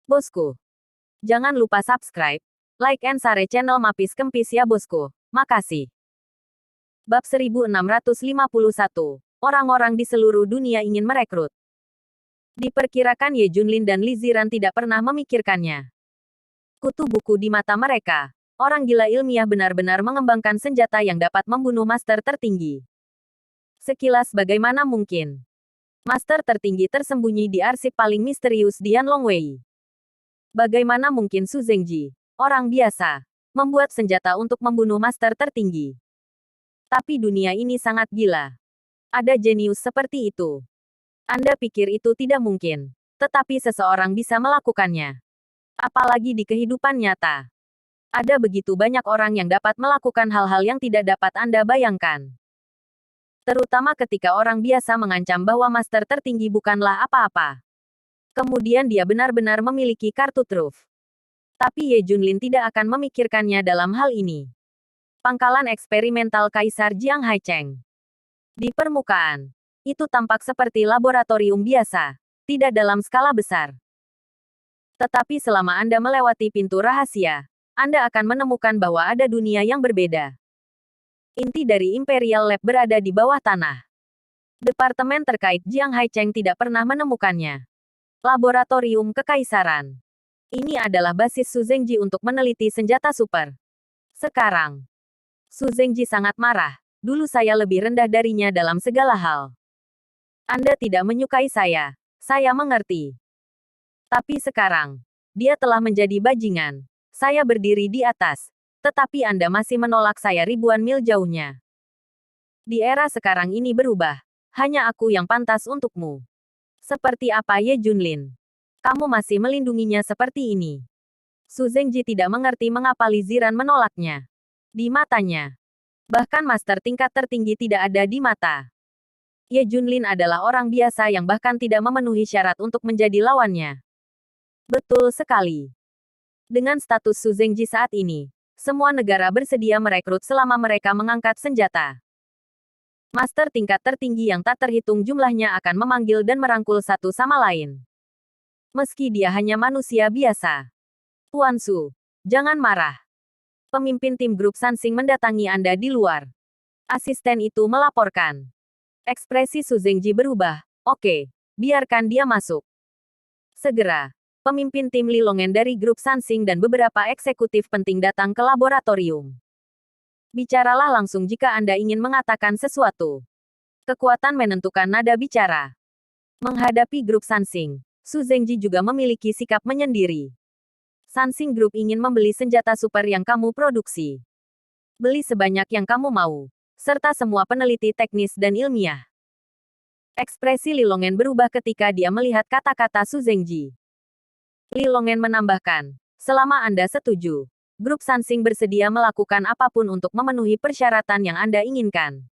Bosku, jangan lupa subscribe, like and share channel Mapis Kempis ya bosku. Makasih. Bab 1651. Orang-orang di seluruh dunia ingin merekrut. Diperkirakan Ye Junlin dan Li Ziran tidak pernah memikirkannya. Kutu buku di mata mereka. Orang gila ilmiah benar-benar mengembangkan senjata yang dapat membunuh master tertinggi. Sekilas bagaimana mungkin? Master tertinggi tersembunyi di arsip paling misterius di Yanlongwei. Bagaimana mungkin Su Zengji, orang biasa, membuat senjata untuk membunuh master tertinggi? Tapi dunia ini sangat gila. Ada jenius seperti itu. Anda pikir itu tidak mungkin, tetapi seseorang bisa melakukannya. Apalagi di kehidupan nyata. Ada begitu banyak orang yang dapat melakukan hal-hal yang tidak dapat Anda bayangkan. Terutama ketika orang biasa mengancam bahwa master tertinggi bukanlah apa-apa. Kemudian dia benar-benar memiliki kartu truf. Tapi Ye Junlin tidak akan memikirkannya dalam hal ini. Pangkalan eksperimental Kaisar Jiang Haicheng. Di permukaan, itu tampak seperti laboratorium biasa, tidak dalam skala besar. Tetapi selama Anda melewati pintu rahasia, Anda akan menemukan bahwa ada dunia yang berbeda. Inti dari Imperial Lab berada di bawah tanah. Departemen terkait Jiang Haicheng tidak pernah menemukannya. Laboratorium Kekaisaran. Ini adalah basis Su Zengji untuk meneliti senjata super. Sekarang, Su Zengji sangat marah. Dulu saya lebih rendah darinya dalam segala hal. Anda tidak menyukai saya. Saya mengerti. Tapi sekarang, dia telah menjadi bajingan. Saya berdiri di atas. Tetapi Anda masih menolak saya ribuan mil jauhnya. Di era sekarang ini berubah. Hanya aku yang pantas untukmu. Seperti apa Ye Junlin? Kamu masih melindunginya seperti ini. Su Zengji tidak mengerti mengapa Li Ziran menolaknya. Di matanya. Bahkan master tingkat tertinggi tidak ada di mata. Ye Junlin adalah orang biasa yang bahkan tidak memenuhi syarat untuk menjadi lawannya. Betul sekali. Dengan status Su Zengji saat ini, semua negara bersedia merekrut selama mereka mengangkat senjata. Master tingkat tertinggi yang tak terhitung jumlahnya akan memanggil dan merangkul satu sama lain. Meski dia hanya manusia biasa. Tuan Su, jangan marah. Pemimpin tim grup Sansing mendatangi Anda di luar. Asisten itu melaporkan. Ekspresi Su Zengji berubah. Oke, biarkan dia masuk. Segera, pemimpin tim Li Longen dari grup Sansing dan beberapa eksekutif penting datang ke laboratorium. Bicaralah langsung jika Anda ingin mengatakan sesuatu. Kekuatan menentukan nada bicara. Menghadapi grup Sansing, Su Zengji juga memiliki sikap menyendiri. Sansing Group ingin membeli senjata super yang kamu produksi. Beli sebanyak yang kamu mau, serta semua peneliti teknis dan ilmiah. Ekspresi Li Longen berubah ketika dia melihat kata-kata Su Zengji. Li Longen menambahkan, selama Anda setuju, grup Sansing bersedia melakukan apapun untuk memenuhi persyaratan yang Anda inginkan.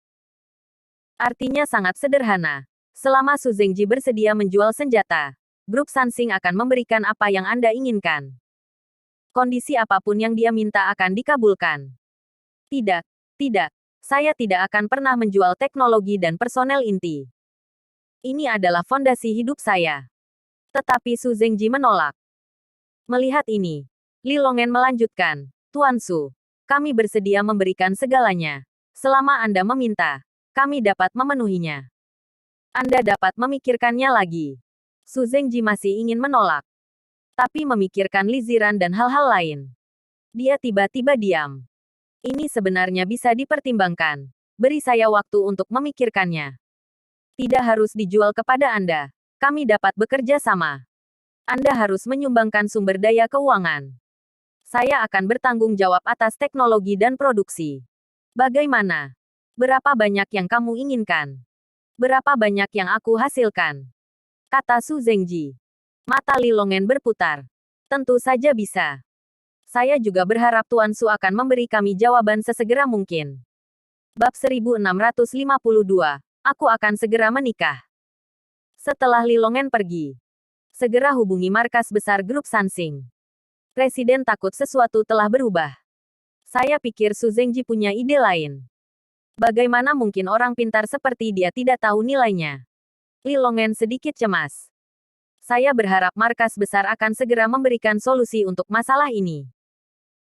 Artinya sangat sederhana. Selama Su Zengji bersedia menjual senjata, grup Sansing akan memberikan apa yang Anda inginkan. Kondisi apapun yang dia minta akan dikabulkan. Tidak, tidak. Saya tidak akan pernah menjual teknologi dan personel inti. Ini adalah fondasi hidup saya. Tetapi Su Zengji menolak. Melihat ini, Li Longen melanjutkan, Tuan Su, kami bersedia memberikan segalanya. Selama Anda meminta, kami dapat memenuhinya. Anda dapat memikirkannya lagi. Su Zengji masih ingin menolak. Tapi memikirkan Li Ziran dan hal-hal lain. Dia tiba-tiba diam. Ini sebenarnya bisa dipertimbangkan. Beri saya waktu untuk memikirkannya. Tidak harus dijual kepada Anda. Kami dapat bekerja sama. Anda harus menyumbangkan sumber daya keuangan. Saya akan bertanggung jawab atas teknologi dan produksi. Bagaimana? Berapa banyak yang kamu inginkan? Berapa banyak yang aku hasilkan? Kata Su Zengji. Mata Li Longen berputar. Tentu saja bisa. Saya juga berharap Tuan Su akan memberi kami jawaban sesegera mungkin. Bab 1652. Aku akan segera menikah. Setelah Li Longen pergi, segera hubungi markas besar grup Sansing. Presiden takut sesuatu telah berubah. Saya pikir Su Zengji punya ide lain. Bagaimana mungkin orang pintar seperti dia tidak tahu nilainya? Li Longen sedikit cemas. Saya berharap markas besar akan segera memberikan solusi untuk masalah ini.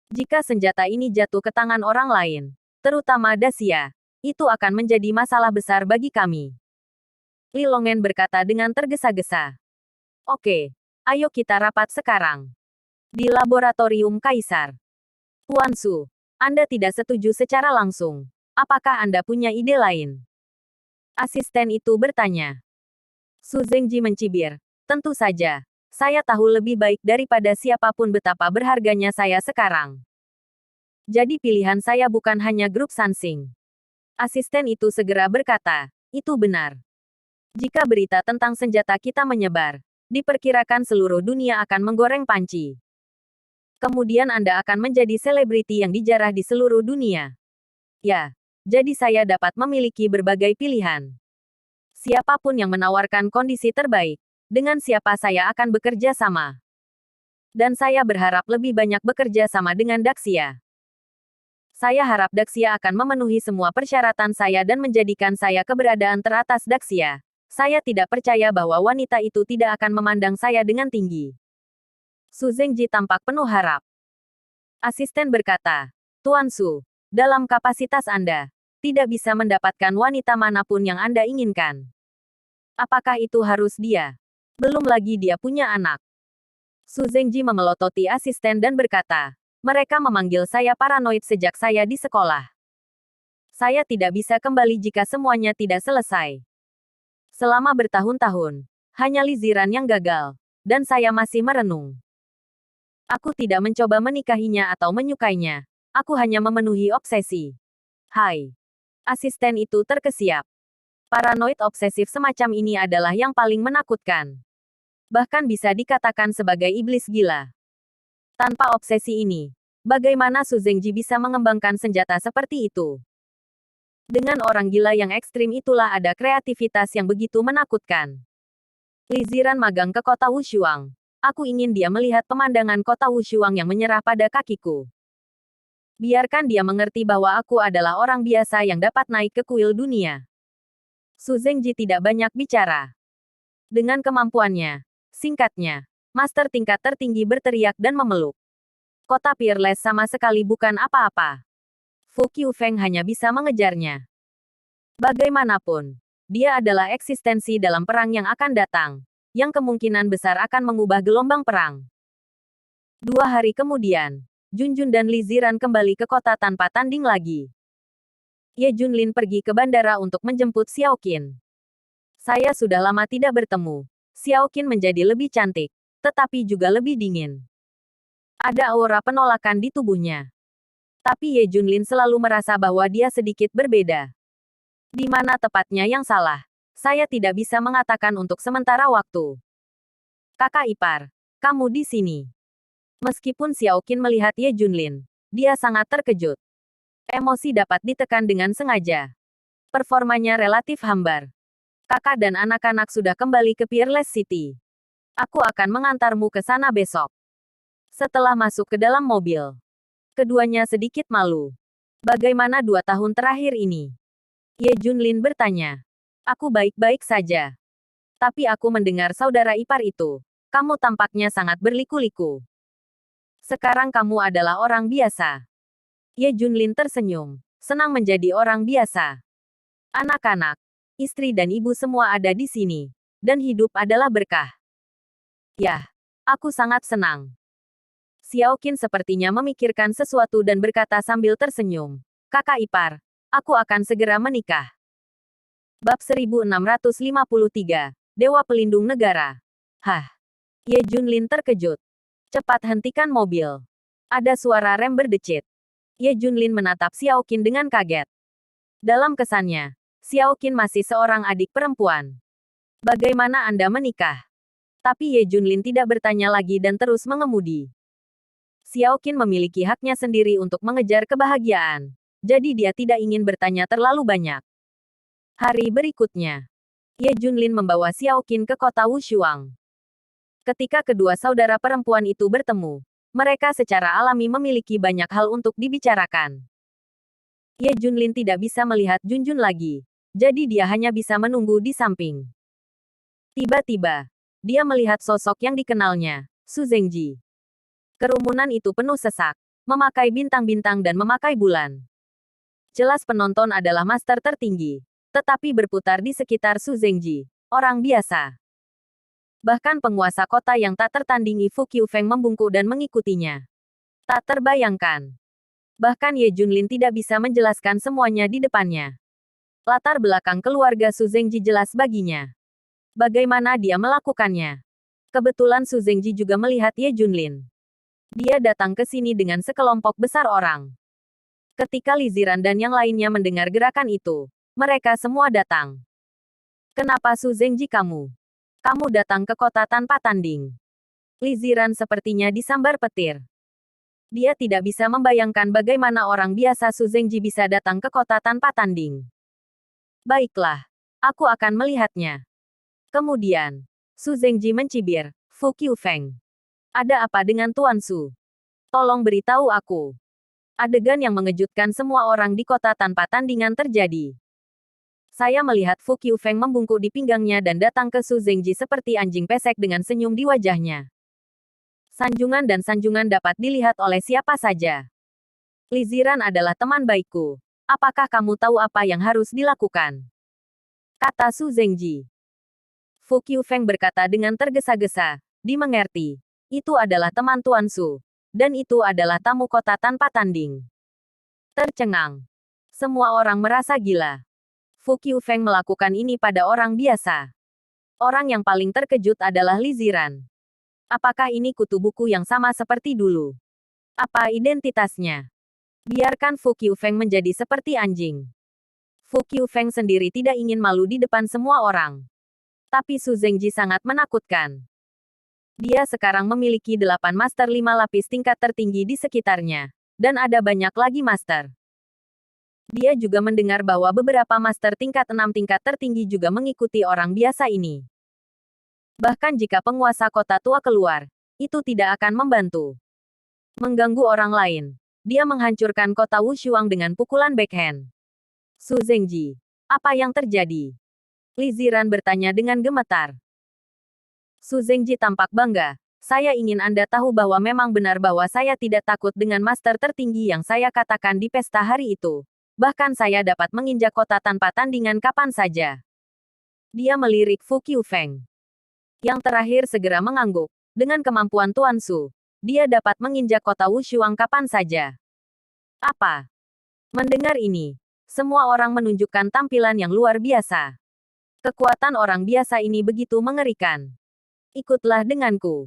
Jika senjata ini jatuh ke tangan orang lain, terutama Dacia, itu akan menjadi masalah besar bagi kami. Li Longen berkata dengan tergesa-gesa. Oke, ayo kita rapat sekarang. Di laboratorium Kaisar. Tuan Su, Anda tidak setuju secara langsung. Apakah Anda punya ide lain? Asisten itu bertanya. Su Zengji mencibir. Tentu saja. Saya tahu lebih baik daripada siapapun betapa berharganya saya sekarang. Jadi pilihan saya bukan hanya grup Sansing. Asisten itu segera berkata, itu benar. Jika berita tentang senjata kita menyebar, diperkirakan seluruh dunia akan menggoreng panci. Kemudian Anda akan menjadi selebriti yang dijarah di seluruh dunia. Ya, jadi saya dapat memiliki berbagai pilihan. Siapapun yang menawarkan kondisi terbaik, dengan siapa saya akan bekerja sama. Dan saya berharap lebih banyak bekerja sama dengan Daxia. Saya harap Daxia akan memenuhi semua persyaratan saya dan menjadikan saya keberadaan teratas Daxia. Saya tidak percaya bahwa wanita itu tidak akan memandang saya dengan tinggi. Su Zengji tampak penuh harap. Asisten berkata, Tuan Su, dalam kapasitas Anda, tidak bisa mendapatkan wanita manapun yang Anda inginkan. Apakah itu harus dia? Belum lagi dia punya anak. Su Zengji memelototi asisten dan berkata, mereka memanggil saya paranoid sejak saya di sekolah. Saya tidak bisa kembali jika semuanya tidak selesai. Selama bertahun-tahun, hanya Li Ziran yang gagal, dan saya masih merenung. Aku tidak mencoba menikahinya atau menyukainya. Aku hanya memenuhi obsesi. Hai. Asisten itu terkesiap. Paranoid obsesif semacam ini adalah yang paling menakutkan. Bahkan bisa dikatakan sebagai iblis gila. Tanpa obsesi ini, bagaimana Su Zengji bisa mengembangkan senjata seperti itu? Dengan orang gila yang ekstrim itulah ada kreativitas yang begitu menakutkan. Li Ziran magang ke kota Wushuang. Aku ingin dia melihat pemandangan kota Wushuang yang menyerah pada kakiku. Biarkan dia mengerti bahwa aku adalah orang biasa yang dapat naik ke kuil dunia. Su Zengji tidak banyak bicara. Dengan kemampuannya, singkatnya, master tingkat tertinggi berteriak dan memeluk. Kota Peerless sama sekali bukan apa-apa. Fu Qiufeng hanya bisa mengejarnya. Bagaimanapun, dia adalah eksistensi dalam perang yang akan datang, yang kemungkinan besar akan mengubah gelombang perang. 2 hari kemudian, Junjun dan Li Ziran kembali ke kota tanpa tanding lagi. Ye Junlin pergi ke bandara untuk menjemput Xiao Qin. Saya sudah lama tidak bertemu. Xiao Qin menjadi lebih cantik, tetapi juga lebih dingin. Ada aura penolakan di tubuhnya. Tapi Ye Junlin selalu merasa bahwa dia sedikit berbeda. Di mana tepatnya yang salah? Saya tidak bisa mengatakan untuk sementara waktu. Kakak ipar, kamu di sini. Meskipun Xiao Qin melihat Ye Junlin, dia sangat terkejut. Emosi dapat ditekan dengan sengaja. Performanya relatif hambar. Kakak dan anak-anak sudah kembali ke Peerless City. Aku akan mengantarmu ke sana besok. Setelah masuk ke dalam mobil, keduanya sedikit malu. Bagaimana 2 tahun terakhir ini? Ye Junlin bertanya. Aku baik-baik saja. Tapi aku mendengar saudara ipar itu. Kamu tampaknya sangat berliku-liku. Sekarang kamu adalah orang biasa. Ye Junlin tersenyum. Senang menjadi orang biasa. Anak-anak, istri dan ibu semua ada di sini. Dan hidup adalah berkah. Yah, aku sangat senang. Xiao Qin sepertinya memikirkan sesuatu dan berkata sambil tersenyum. Kakak ipar, aku akan segera menikah. Bab 1653, Dewa Pelindung Negara. Hah? Ye Junlin terkejut. Cepat hentikan mobil. Ada suara rem berdecit. Ye Junlin menatap Xiao Qin dengan kaget. Dalam kesannya, Xiao Qin masih seorang adik perempuan. Bagaimana Anda menikah? Tapi Ye Junlin tidak bertanya lagi dan terus mengemudi. Xiao Qin memiliki haknya sendiri untuk mengejar kebahagiaan. Jadi dia tidak ingin bertanya terlalu banyak. Hari berikutnya, Ye Junlin membawa Xiao Qin ke kota Wushuang. Ketika kedua saudara perempuan itu bertemu, mereka secara alami memiliki banyak hal untuk dibicarakan. Ye Junlin tidak bisa melihat Junjun lagi, jadi dia hanya bisa menunggu di samping. Tiba-tiba, dia melihat sosok yang dikenalnya, Su Zengji. Kerumunan itu penuh sesak, memakai bintang-bintang dan memakai bulan. Jelas penonton adalah master tertinggi, tetapi berputar di sekitar Su Zengji, orang biasa. Bahkan penguasa kota yang tak tertandingi Fu Qiufeng membungkuk dan mengikutinya. Tak terbayangkan. Bahkan Ye Junlin tidak bisa menjelaskan semuanya di depannya. Latar belakang keluarga Su Zengji jelas baginya. Bagaimana dia melakukannya? Kebetulan Su Zengji juga melihat Ye Junlin. Dia datang ke sini dengan sekelompok besar orang. Ketika Li Ziran dan yang lainnya mendengar gerakan itu, mereka semua datang. Kenapa Su Zengji kamu? Kamu datang ke kota tanpa tanding. Li Ziran sepertinya disambar petir. Dia tidak bisa membayangkan bagaimana orang biasa Su Zengji bisa datang ke kota tanpa tanding. Baiklah, aku akan melihatnya. Kemudian, Su Zengji mencibir, Fu Qiufeng. Ada apa dengan Tuan Su? Tolong beritahu aku. Adegan yang mengejutkan semua orang di kota tanpa tandingan terjadi. Saya melihat Fu Qiufeng membungkuk di pinggangnya dan datang ke Su Zengji seperti anjing pesek dengan senyum di wajahnya. Sanjungan dan sanjungan dapat dilihat oleh siapa saja. Li Ziran adalah teman baikku. Apakah kamu tahu apa yang harus dilakukan? Kata Su Zengji. Fu Qiufeng berkata dengan tergesa-gesa, dimengerti. Itu adalah teman Tuan Su. Dan itu adalah tamu kota tanpa tanding. Tercengang. Semua orang merasa gila. Fu Qiufeng melakukan ini pada orang biasa. Orang yang paling terkejut adalah Li Ziran. Apakah ini kutu buku yang sama seperti dulu? Apa identitasnya? Biarkan Fu Qiufeng menjadi seperti anjing. Fu Qiufeng sendiri tidak ingin malu di depan semua orang. Tapi Su Zengji sangat menakutkan. Dia sekarang memiliki 8 master 5 lapis tingkat tertinggi di sekitarnya. Dan ada banyak lagi master. Dia juga mendengar bahwa beberapa master tingkat 6 tingkat tertinggi juga mengikuti orang biasa ini. Bahkan jika penguasa kota tua keluar, itu tidak akan membantu. Mengganggu orang lain. Dia menghancurkan kota Wushuang dengan pukulan backhand. Su Zengji, apa yang terjadi? Li Ziran bertanya dengan gemetar. Su Zengji tampak bangga. Saya ingin Anda tahu bahwa memang benar bahwa saya tidak takut dengan master tertinggi yang saya katakan di pesta hari itu. Bahkan saya dapat menginjak kota tanpa tandingan kapan saja. Dia melirik Fu Qiufeng. Yang terakhir segera mengangguk. Dengan kemampuan Tuan Su, dia dapat menginjak kota Wushuang kapan saja. Apa? Mendengar ini, semua orang menunjukkan tampilan yang luar biasa. Kekuatan orang biasa ini begitu mengerikan. Ikutlah denganku.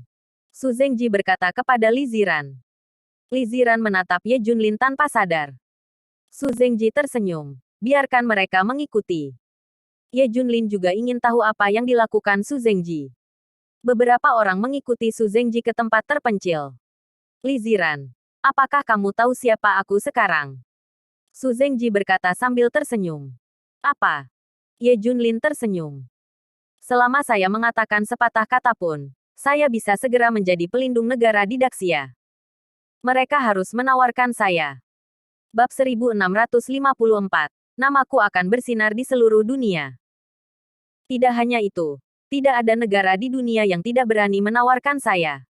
Su Zengji berkata kepada Li Ziran. Li Ziran menatap Ye Junlin tanpa sadar. Su Zengji tersenyum. Biarkan mereka mengikuti. Ye Junlin juga ingin tahu apa yang dilakukan Su Zengji. Beberapa orang mengikuti Su Zengji ke tempat terpencil. Li Ziran, apakah kamu tahu siapa aku sekarang? Su Zengji berkata sambil tersenyum. Apa? Ye Junlin tersenyum. Selama saya mengatakan sepatah kata pun, saya bisa segera menjadi pelindung negara di Daxia. Mereka harus menawarkan saya. Bab 1654. Namaku akan bersinar di seluruh dunia. Tidak hanya itu, tidak ada negara di dunia yang tidak berani menawarkan saya.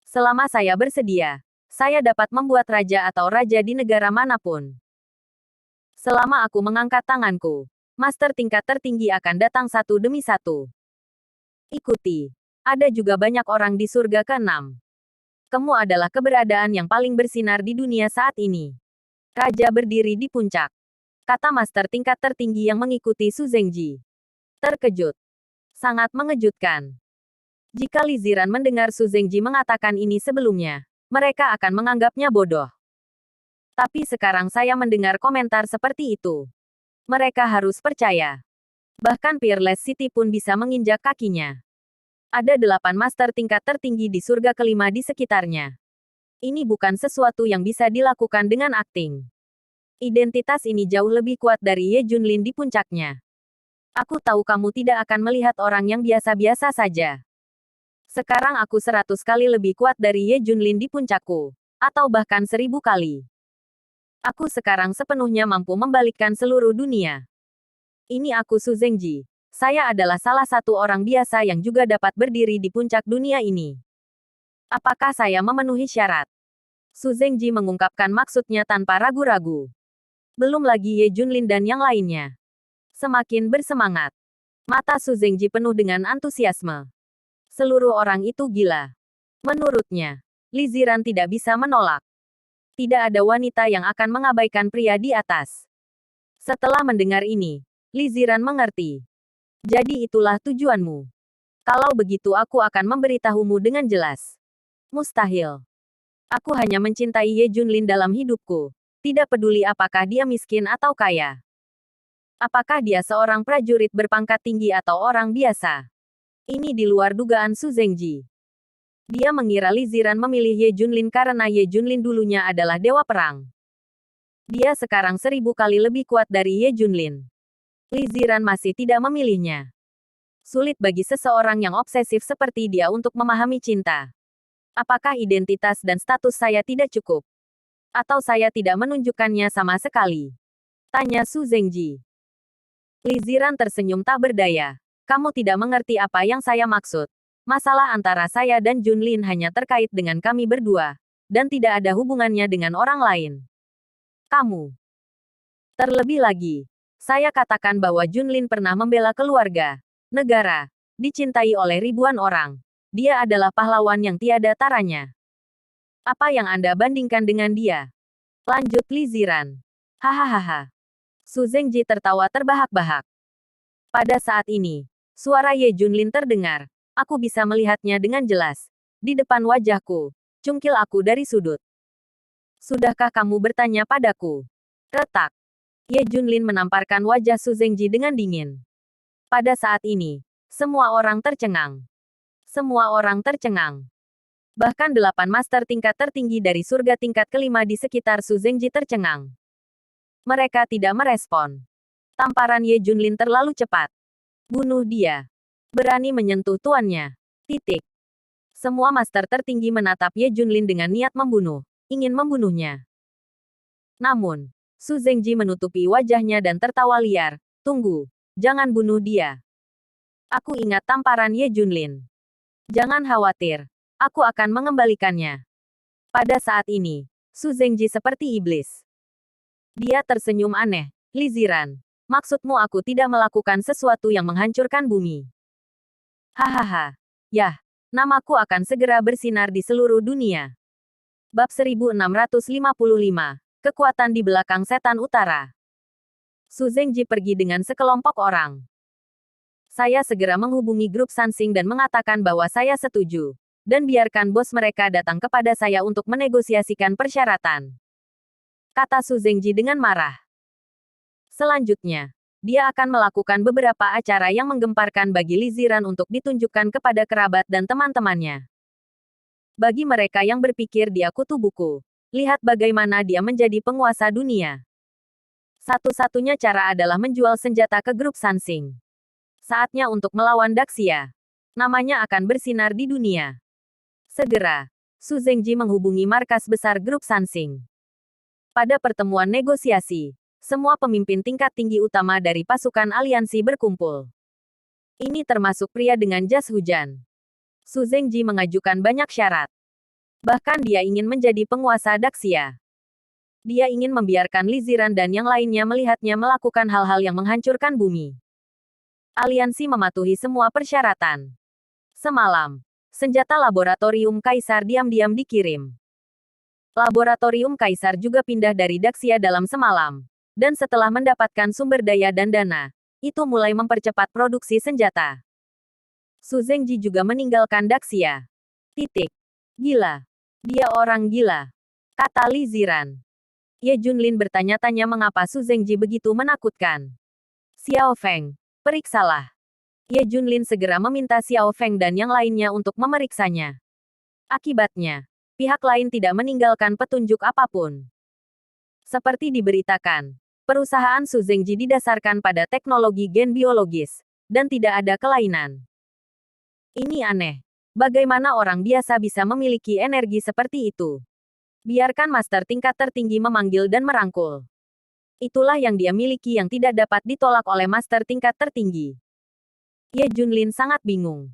Selama saya bersedia, saya dapat membuat raja atau raja di negara manapun. Selama aku mengangkat tanganku, master tingkat tertinggi akan datang satu demi satu. Ikuti. Ada juga banyak orang di surga ke-6. Kamu adalah keberadaan yang paling bersinar di dunia saat ini. Raja berdiri di puncak. Kata master tingkat tertinggi yang mengikuti Su Zengji. Terkejut. Sangat mengejutkan. Jika Li Ziran mendengar Su Zengji mengatakan ini sebelumnya, mereka akan menganggapnya bodoh. Tapi sekarang saya mendengar komentar seperti itu. Mereka harus percaya. Bahkan Peerless City pun bisa menginjak kakinya. Ada 8 master tingkat tertinggi di surga kelima di sekitarnya. Ini bukan sesuatu yang bisa dilakukan dengan akting. Identitas ini jauh lebih kuat dari Ye Junlin di puncaknya. Aku tahu kamu tidak akan melihat orang yang biasa-biasa saja. Sekarang aku 100 kali lebih kuat dari Ye Junlin di puncakku. Atau bahkan 1000 kali. Aku sekarang sepenuhnya mampu membalikkan seluruh dunia. Ini aku Su Zengji. Saya adalah salah satu orang biasa yang juga dapat berdiri di puncak dunia ini. Apakah saya memenuhi syarat? Su Zengji mengungkapkan maksudnya tanpa ragu-ragu. Belum lagi Ye Junlin dan yang lainnya. Semakin bersemangat. Mata Su Zengji penuh dengan antusiasme. Seluruh orang itu gila. Menurutnya, Li Ziran tidak bisa menolak. Tidak ada wanita yang akan mengabaikan pria di atas. Setelah mendengar ini, Li Ziran mengerti. Jadi itulah tujuanmu. Kalau begitu aku akan memberitahumu dengan jelas. Mustahil. Aku hanya mencintai Ye Junlin dalam hidupku. Tidak peduli apakah dia miskin atau kaya. Apakah dia seorang prajurit berpangkat tinggi atau orang biasa. Ini di luar dugaan Su Zengji. Dia mengira Li Ziran memilih Ye Junlin karena Ye Junlin dulunya adalah dewa perang. Dia sekarang 1000 kali lebih kuat dari Ye Junlin. Li Ziran masih tidak memilihnya. Sulit bagi seseorang yang obsesif seperti dia untuk memahami cinta. Apakah identitas dan status saya tidak cukup? Atau saya tidak menunjukkannya sama sekali? Tanya Su Zengji. Li Ziran tersenyum tak berdaya. Kamu tidak mengerti apa yang saya maksud. Masalah antara saya dan Junlin hanya terkait dengan kami berdua, dan tidak ada hubungannya dengan orang lain. Kamu. Terlebih lagi, saya katakan bahwa Junlin pernah membela keluarga, negara, dicintai oleh ribuan orang. Dia adalah pahlawan yang tiada taranya. Apa yang Anda bandingkan dengan dia? Lanjut Li Ziran. Hahaha. Su Zengji tertawa terbahak-bahak. Pada saat ini, suara Ye Junlin terdengar. Aku bisa melihatnya dengan jelas. Di depan wajahku, cungkil aku dari sudut. Sudahkah kamu bertanya padaku? Retak. Ye Junlin menamparkan wajah Su Zengji dengan dingin. Pada saat ini, semua orang tercengang. Semua orang tercengang. Bahkan 8 master tingkat tertinggi dari surga tingkat kelima di sekitar Su Zengji tercengang. Mereka tidak merespon. Tamparan Ye Junlin terlalu cepat. Bunuh dia. Berani menyentuh tuannya. Titik. Semua master tertinggi menatap Ye Junlin dengan niat membunuh. Ingin membunuhnya. Namun, Su Zengji menutupi wajahnya dan tertawa liar. Tunggu. Jangan bunuh dia. Aku ingat tamparan Ye Junlin. Jangan khawatir. Aku akan mengembalikannya. Pada saat ini, Su Zengji seperti iblis. Dia tersenyum aneh. Li Ziran. Maksudmu aku tidak melakukan sesuatu yang menghancurkan bumi. Hahaha. Yah, namaku akan segera bersinar di seluruh dunia. Bab 1655. Kekuatan di belakang setan utara. Su Zengji pergi dengan sekelompok orang. Saya segera menghubungi grup Sansing dan mengatakan bahwa saya setuju. Dan biarkan bos mereka datang kepada saya untuk menegosiasikan persyaratan. Kata Su Zengji dengan marah. Selanjutnya, dia akan melakukan beberapa acara yang menggemparkan bagi Li Ziran untuk ditunjukkan kepada kerabat dan teman-temannya. Bagi mereka yang berpikir dia kutu buku, lihat bagaimana dia menjadi penguasa dunia. Satu-satunya cara adalah menjual senjata ke grup Sansing. Saatnya untuk melawan Daxia. Namanya akan bersinar di dunia. Segera, Su Zengji menghubungi markas besar grup Sansing. Pada pertemuan negosiasi, semua pemimpin tingkat tinggi utama dari pasukan aliansi berkumpul. Ini termasuk pria dengan jas hujan. Su Zengji mengajukan banyak syarat. Bahkan dia ingin menjadi penguasa Daxia. Dia ingin membiarkan Li Ziran dan yang lainnya melihatnya melakukan hal-hal yang menghancurkan bumi. Aliansi mematuhi semua persyaratan. Semalam, senjata laboratorium Kaisar diam-diam dikirim. Laboratorium Kaisar juga pindah dari Daxia dalam semalam. Dan setelah mendapatkan sumber daya dan dana, itu mulai mempercepat produksi senjata. Su Zengji juga meninggalkan Daxia. Titik. Gila. Dia orang gila. Kata Li Ziran. Ye Junlin bertanya-tanya mengapa Su Zengji begitu menakutkan. Xiao Feng, periksalah. Ye Junlin segera meminta Xiao Feng dan yang lainnya untuk memeriksanya. Akibatnya, pihak lain tidak meninggalkan petunjuk apapun. Seperti diberitakan, perusahaan Su Zengji didasarkan pada teknologi gen biologis, dan tidak ada kelainan. Ini aneh. Bagaimana orang biasa bisa memiliki energi seperti itu? Biarkan master tingkat tertinggi memanggil dan merangkul. Itulah yang dia miliki yang tidak dapat ditolak oleh master tingkat tertinggi. Ye Junlin sangat bingung.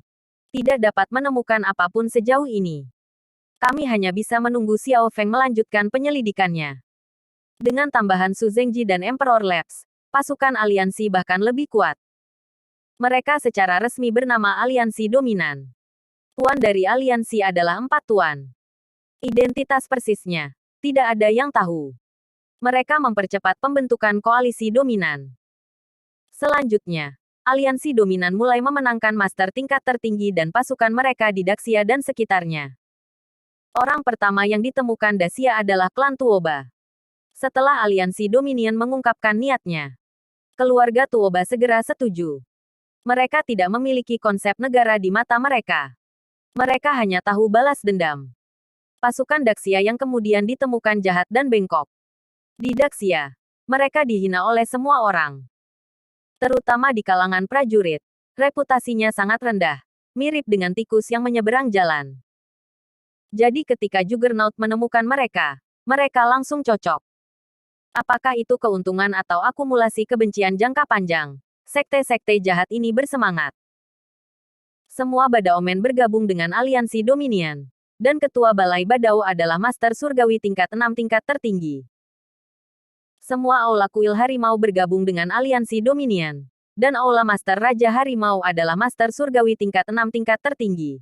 Tidak dapat menemukan apapun sejauh ini. Kami hanya bisa menunggu Xiao Feng melanjutkan penyelidikannya. Dengan tambahan Su Zengji dan Emperor Labs, pasukan aliansi bahkan lebih kuat. Mereka secara resmi bernama Aliansi Dominan. Tuan dari aliansi adalah 4 tuan. Identitas persisnya, tidak ada yang tahu. Mereka mempercepat pembentukan koalisi dominan. Selanjutnya, aliansi dominan mulai memenangkan master tingkat tertinggi dan pasukan mereka di Daxia dan sekitarnya. Orang pertama yang ditemukan Daxia adalah klan Tuoba. Setelah aliansi Dominion mengungkapkan niatnya, keluarga Tuoba segera setuju. Mereka tidak memiliki konsep negara di mata mereka. Mereka hanya tahu balas dendam. Pasukan Daxia yang kemudian ditemukan jahat dan bengkok. Di Daxia, mereka dihina oleh semua orang. Terutama di kalangan prajurit. Reputasinya sangat rendah. Mirip dengan tikus yang menyeberang jalan. Jadi ketika Juggernaut menemukan mereka, mereka langsung cocok. Apakah itu keuntungan atau akumulasi kebencian jangka panjang? Sekte-sekte jahat ini bersemangat. Semua Badaomen bergabung dengan aliansi Dominion. Dan ketua Balai Badao adalah Master Surgawi tingkat 6 tingkat tertinggi. Semua Aula Kuil Harimau bergabung dengan aliansi Dominion. Dan Aula Master Raja Harimau adalah Master Surgawi tingkat 6 tingkat tertinggi.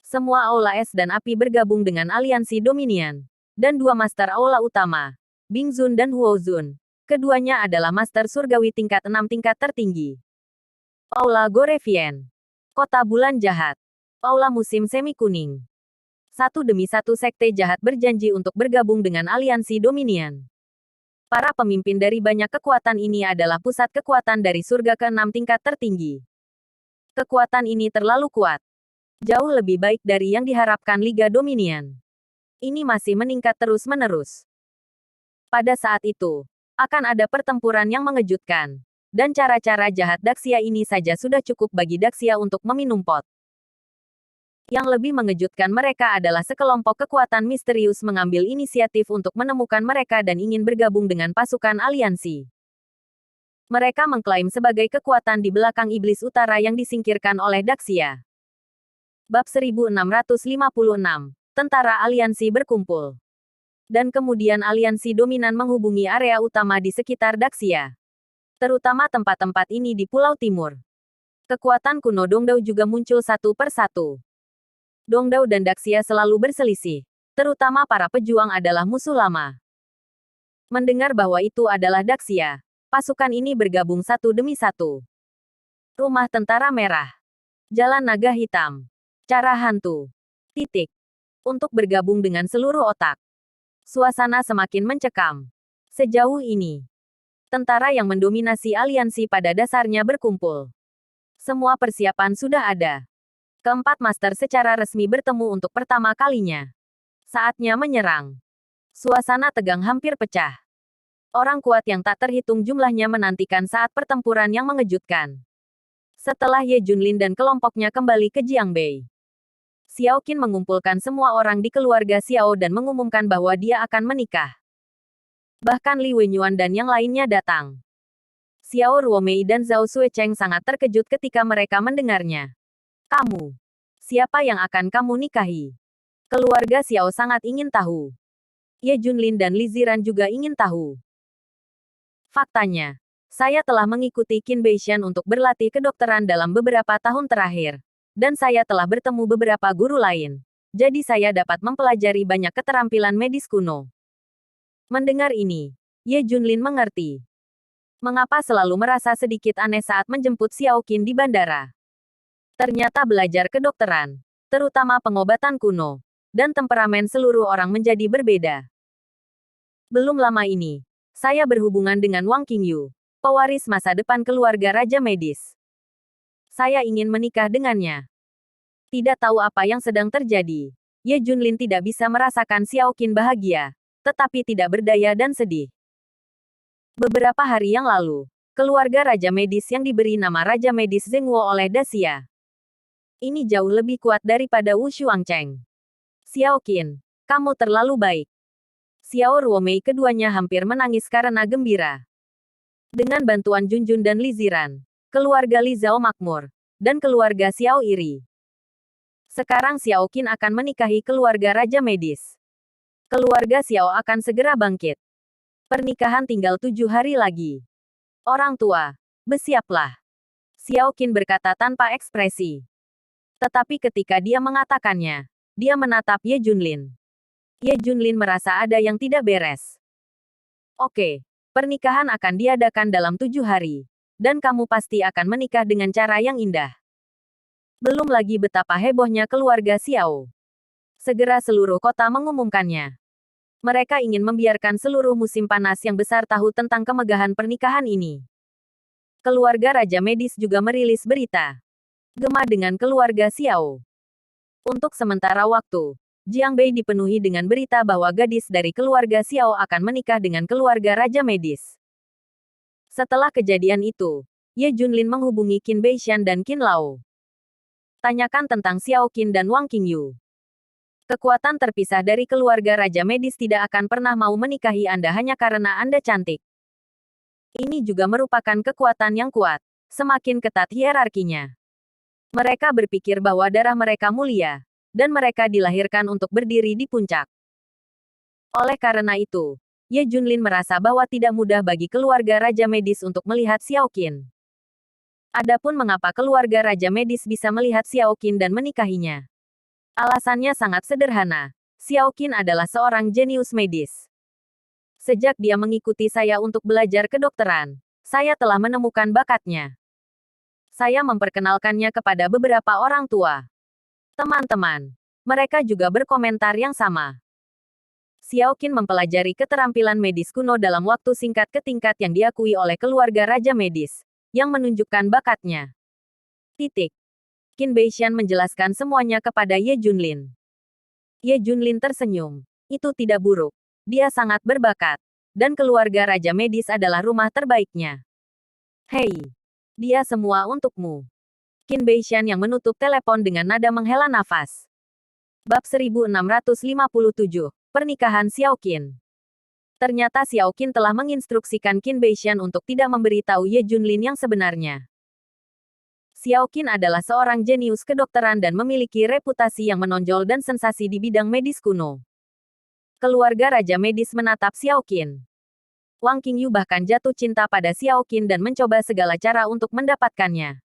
Semua Aula Es dan Api bergabung dengan aliansi Dominion. Dan 2 Master Aula Utama, Bing Zun dan Huo Zun. Keduanya adalah Master Surgawi tingkat 6 tingkat tertinggi. Aula Gorevien. Kota Bulan Jahat. Aula Musim Semi Kuning. Satu demi satu sekte jahat berjanji untuk bergabung dengan aliansi Dominion. Para pemimpin dari banyak kekuatan ini adalah pusat kekuatan dari surga ke-6 tingkat tertinggi. Kekuatan ini terlalu kuat. Jauh lebih baik dari yang diharapkan Liga Dominion. Ini masih meningkat terus-menerus. Pada saat itu, akan ada pertempuran yang mengejutkan. Dan cara-cara jahat Daxia ini saja sudah cukup bagi Daxia untuk meminum pot. Yang lebih mengejutkan mereka adalah sekelompok kekuatan misterius mengambil inisiatif untuk menemukan mereka dan ingin bergabung dengan pasukan aliansi. Mereka mengklaim sebagai kekuatan di belakang iblis utara yang disingkirkan oleh Daxia. Bab 1656. Tentara aliansi berkumpul. Dan kemudian aliansi dominan menghubungi area utama di sekitar Daxia. Terutama tempat-tempat ini di Pulau Timur. Kekuatan kuno Dongdao juga muncul satu per satu. Dongdao dan Daxia selalu berselisih. Terutama para pejuang adalah musuh lama. Mendengar bahwa itu adalah Daxia, pasukan ini bergabung satu demi satu. Rumah Tentara Merah. Jalan Naga Hitam. Cara hantu. Titik. Untuk bergabung dengan seluruh otak. Suasana semakin mencekam. Sejauh ini, tentara yang mendominasi aliansi pada dasarnya berkumpul. Semua persiapan sudah ada. Keempat master secara resmi bertemu untuk pertama kalinya. Saatnya menyerang. Suasana tegang hampir pecah. Orang kuat yang tak terhitung jumlahnya menantikan saat pertempuran yang mengejutkan. Setelah Ye Junlin dan kelompoknya kembali ke Jiangbei, Xiao Qin mengumpulkan semua orang di keluarga Xiao dan mengumumkan bahwa dia akan menikah. Bahkan Li Wenyuan dan yang lainnya datang. Xiao Ruomei dan Zhao Suecheng sangat terkejut ketika mereka mendengarnya. Kamu. Siapa yang akan kamu nikahi? Keluarga Xiao sangat ingin tahu. Ye Junlin dan Li Ziran juga ingin tahu. Faktanya, saya telah mengikuti Qin Beishan untuk berlatih kedokteran dalam beberapa tahun terakhir. Dan saya telah bertemu beberapa guru lain. Jadi saya dapat mempelajari banyak keterampilan medis kuno. Mendengar ini, Ye Junlin mengerti. Mengapa selalu merasa sedikit aneh saat menjemput Xiao Qin di bandara. Ternyata belajar kedokteran, terutama pengobatan kuno, dan temperamen seluruh orang menjadi berbeda. Belum lama ini, saya berhubungan dengan Wang Qingyu, pewaris masa depan keluarga Raja Medis. Saya ingin menikah dengannya. Tidak tahu apa yang sedang terjadi. Ye Junlin tidak bisa merasakan Xiao Qin bahagia, tetapi tidak berdaya dan sedih. Beberapa hari yang lalu, keluarga Raja Medis yang diberi nama Raja Medis Zhengguo oleh Daxia. Ini jauh lebih kuat daripada Wu Shuangcheng. Xiao Qin, kamu terlalu baik. Xiao Ruomei keduanya hampir menangis karena gembira. Dengan bantuan Junjun dan Li Ziran, keluarga Li Zhao makmur, dan keluarga Xiao iri. Sekarang Xiao Qin akan menikahi keluarga Raja Medis. Keluarga Xiao akan segera bangkit. Pernikahan tinggal 7 hari lagi. Orang tua, bersiaplah. Xiao Qin berkata tanpa ekspresi. Tetapi ketika dia mengatakannya, dia menatap Ye Junlin. Ye Junlin merasa ada yang tidak beres. Oke, pernikahan akan diadakan dalam 7 hari. Dan kamu pasti akan menikah dengan cara yang indah. Belum lagi betapa hebohnya keluarga Xiao. Segera seluruh kota mengumumkannya. Mereka ingin membiarkan seluruh musim panas yang besar tahu tentang kemegahan pernikahan ini. Keluarga Raja Medis juga merilis berita. Gema dengan keluarga Xiao. Untuk sementara waktu, Jiang Bei dipenuhi dengan berita bahwa gadis dari keluarga Xiao akan menikah dengan keluarga Raja Medis. Setelah kejadian itu, Ye Junlin menghubungi Qin Beishan dan Qin Lao. Tanyakan tentang Xiao Qin dan Wang Qingyu. Kekuatan terpisah dari keluarga Raja Medis tidak akan pernah mau menikahi Anda hanya karena Anda cantik. Ini juga merupakan kekuatan yang kuat, semakin ketat hierarkinya. Mereka berpikir bahwa darah mereka mulia, dan mereka dilahirkan untuk berdiri di puncak. Oleh karena itu, Ye Junlin merasa bahwa tidak mudah bagi keluarga Raja Medis untuk melihat Xiao Qin. Adapun mengapa keluarga Raja Medis bisa melihat Xiao Qin dan menikahinya. Alasannya sangat sederhana. Xiao Qin adalah seorang jenius medis. Sejak dia mengikuti saya untuk belajar kedokteran, saya telah menemukan bakatnya. Saya memperkenalkannya kepada beberapa orang tua. Teman-teman, mereka juga berkomentar yang sama. Xiao Qin mempelajari keterampilan medis kuno dalam waktu singkat ke tingkat yang diakui oleh keluarga Raja Medis, yang menunjukkan bakatnya. Qin Beishan menjelaskan semuanya kepada Ye Junlin. Ye Junlin tersenyum. Itu tidak buruk. Dia sangat berbakat. Dan keluarga Raja Medis adalah rumah terbaiknya. Hei, dia semua untukmu. Qin Beishan yang menutup telepon dengan nada menghela nafas. Bab 1657. Pernikahan Xiao Qin. Ternyata Xiao Qin telah menginstruksikan Qin Beishan untuk tidak memberitahu Ye Junlin yang sebenarnya. Xiao Qin adalah seorang jenius kedokteran dan memiliki reputasi yang menonjol dan sensasi di bidang medis kuno. Keluarga Raja Medis menatap Xiao Qin. Wang Qingyu bahkan jatuh cinta pada Xiao Qin dan mencoba segala cara untuk mendapatkannya.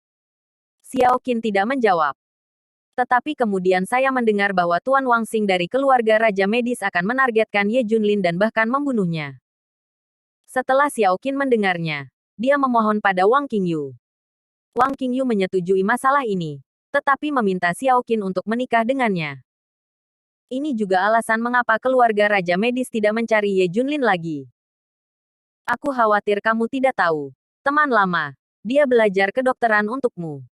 Xiao Qin tidak menjawab. Tetapi kemudian saya mendengar bahwa Tuan Wangxing dari keluarga Raja Medis akan menargetkan Ye Junlin dan bahkan membunuhnya. Setelah Xiao Qin mendengarnya, dia memohon pada Wang Qingyu. Wang Qingyu menyetujui masalah ini, tetapi meminta Xiao Qin untuk menikah dengannya. Ini juga alasan mengapa keluarga Raja Medis tidak mencari Ye Junlin lagi. Aku khawatir kamu tidak tahu, teman lama, dia belajar kedokteran untukmu.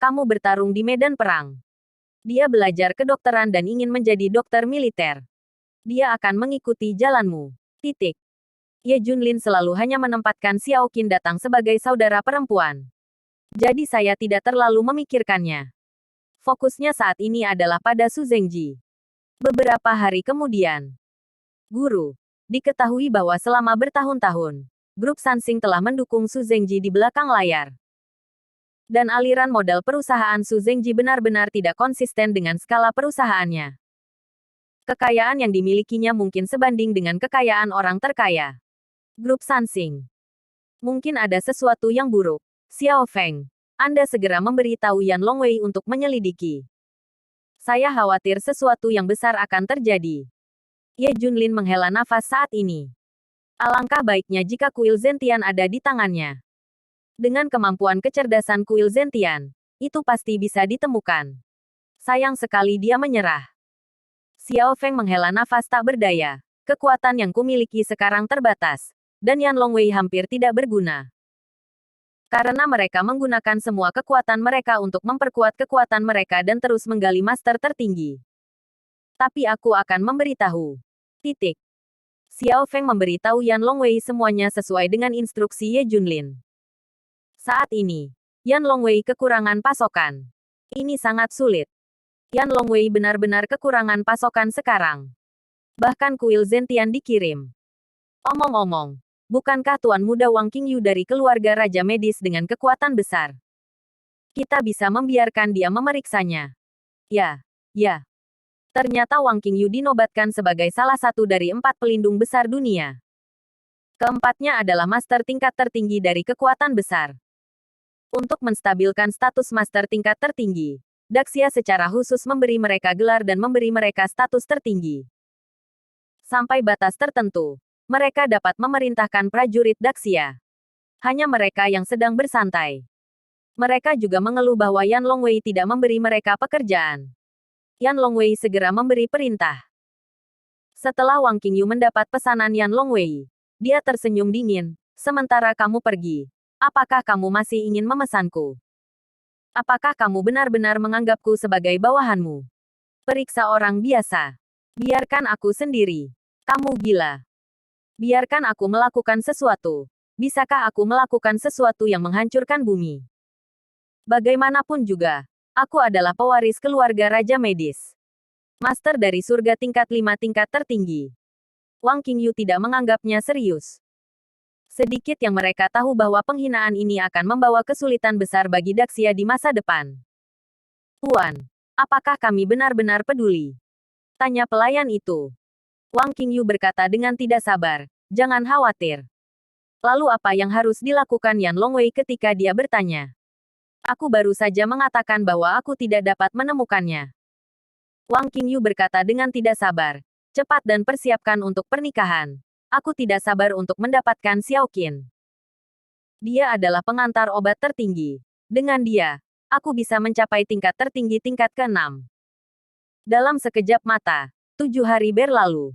Kamu bertarung di medan perang. Dia belajar kedokteran dan ingin menjadi dokter militer. Dia akan mengikuti jalanmu. Ye Junlin selalu hanya menempatkan Xiao Qin datang sebagai saudara perempuan. Jadi saya tidak terlalu memikirkannya. Fokusnya saat ini adalah pada Su Zhengji. Beberapa hari kemudian. Guru, diketahui bahwa selama bertahun-tahun, grup Sansing telah mendukung Su Zhengji di belakang layar. Dan aliran modal perusahaan Su Zhengji benar-benar tidak konsisten dengan skala perusahaannya. Kekayaan yang dimilikinya mungkin sebanding dengan kekayaan orang terkaya. Grup Sansing. Mungkin ada sesuatu yang buruk. Xiao Feng, Anda segera memberitahu Yan Longwei untuk menyelidiki. Saya khawatir sesuatu yang besar akan terjadi. Ye Junlin menghela nafas saat ini. Alangkah baiknya jika kuil Zentian ada di tangannya. Dengan kemampuan kecerdasan kuil Zentian, itu pasti bisa ditemukan. Sayang sekali dia menyerah. Xiao Feng menghela nafas tak berdaya. Kekuatan yang kumiliki sekarang terbatas, dan Yan Longwei hampir tidak berguna. Karena mereka menggunakan semua kekuatan mereka untuk memperkuat kekuatan mereka dan terus menggali master tertinggi. Tapi aku akan memberitahu. Xiao Feng memberitahu Yan Longwei semuanya sesuai dengan instruksi Ye Junlin. Saat ini, Yan Longwei kekurangan pasokan. Ini sangat sulit. Yan Longwei benar-benar kekurangan pasokan sekarang. Bahkan kuil Zentian dikirim. Omong-omong, Bukankah Tuan Muda Wang Qingyu dari keluarga Raja Medis dengan kekuatan besar? Kita bisa membiarkan dia memeriksanya. Ya, ya. Ternyata Wang Qingyu dinobatkan sebagai salah satu dari 4 pelindung besar dunia. Keempatnya adalah master tingkat tertinggi dari kekuatan besar. Untuk menstabilkan status master tingkat tertinggi, Daxia secara khusus memberi mereka gelar dan memberi mereka status tertinggi. Sampai batas tertentu, mereka dapat memerintahkan prajurit Daxia. Hanya mereka yang sedang bersantai. Mereka juga mengeluh bahwa Yan Longwei tidak memberi mereka pekerjaan. Yan Longwei segera memberi perintah. Setelah Wang Qingyu mendapat pesanan Yan Longwei, dia tersenyum dingin. Sementara kamu pergi, apakah kamu masih ingin memesanku? Apakah kamu benar-benar menganggapku sebagai bawahanmu? Periksa orang biasa. Biarkan aku sendiri. Kamu gila. Biarkan aku melakukan sesuatu. Bisakah aku melakukan sesuatu yang menghancurkan bumi? Bagaimanapun juga, aku adalah pewaris keluarga Raja Medis. Master dari surga tingkat 5 tingkat tertinggi. Wang Qingyu tidak menganggapnya serius. Sedikit yang mereka tahu bahwa penghinaan ini akan membawa kesulitan besar bagi Daxia di masa depan. Tuan, apakah kami benar-benar peduli? Tanya pelayan itu. Wang Qingyu berkata dengan tidak sabar, jangan khawatir. Lalu apa yang harus dilakukan Yan Longwei ketika dia bertanya? Aku baru saja mengatakan bahwa aku tidak dapat menemukannya. Wang Qingyu berkata dengan tidak sabar. Cepat dan persiapkan untuk pernikahan. Aku tidak sabar untuk mendapatkan Xiao Qin. Dia adalah pengantar obat tertinggi. Dengan dia, aku bisa mencapai tingkat tertinggi tingkat ke-6. Dalam sekejap mata, 7 hari berlalu.